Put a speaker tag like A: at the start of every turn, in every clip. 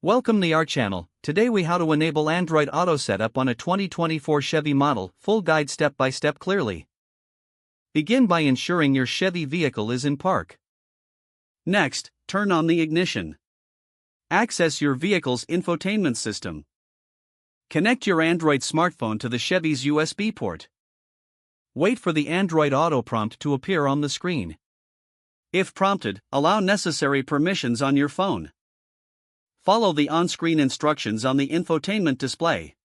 A: Welcome to our channel. Today we how to enable Android Auto setup on a 2024 Chevy model, full guide step by step clearly. Begin by ensuring your Chevy vehicle is in park. Next, turn on the ignition. Access your vehicle's infotainment system. Connect your Android smartphone to the Chevy's USB port. Wait for the Android Auto prompt to appear on the screen. If prompted, allow necessary permissions on your phone. Follow the on-screen instructions on the infotainment display.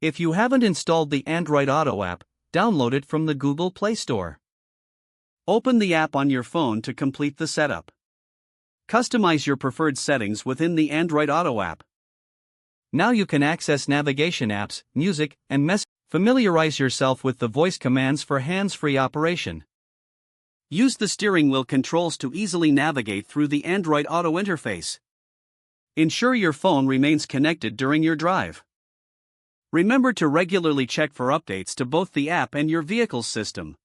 A: If you haven't installed the Android Auto app, download it from the Google Play Store. Open the app on your phone to complete the setup. Customize your preferred settings within the Android Auto app. Now you can access navigation apps, music, and messaging. Familiarize yourself with the voice commands for hands-free operation. Use the steering wheel controls to easily navigate through the Android Auto interface. Ensure your phone remains connected during your drive. Remember to regularly check for updates to both the app and your vehicle's system.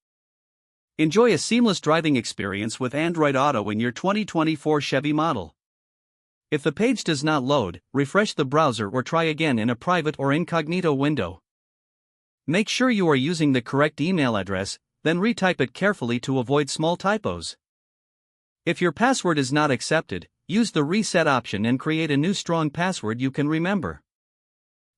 A: Enjoy a seamless driving experience with Android Auto in your 2024 Chevy model. If the page does not load, refresh the browser or try again in a private or incognito window. Make sure you are using the correct email address, then retype it carefully to avoid small typos. If your password is not accepted, use the reset option and create a new strong password you can remember.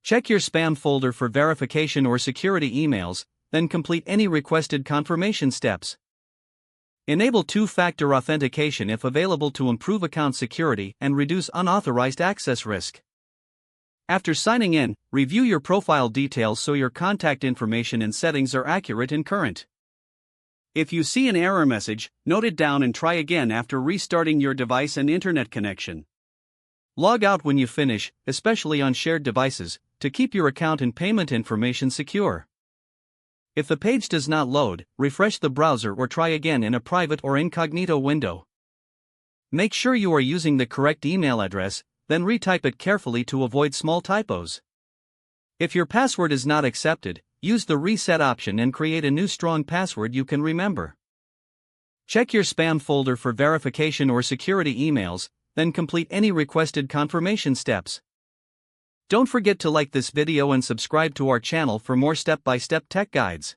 A: Check your spam folder for verification or security emails, then complete any requested confirmation steps. Enable two-factor authentication if available to improve account security and reduce unauthorized access risk. After signing in, review your profile details so your contact information and settings are accurate and current. If you see an error message, note it down and try again after restarting your device and internet connection. Log out when you finish, especially on shared devices, to keep your account and payment information secure. If the page does not load, refresh the browser or try again in a private or incognito window. Make sure you are using the correct email address, then retype it carefully to avoid small typos. If your password is not accepted, use the reset option and create a new strong password you can remember. Check your spam folder for verification or security emails, then complete any requested confirmation steps. Don't forget to like this video and subscribe to our channel for more step-by-step tech guides.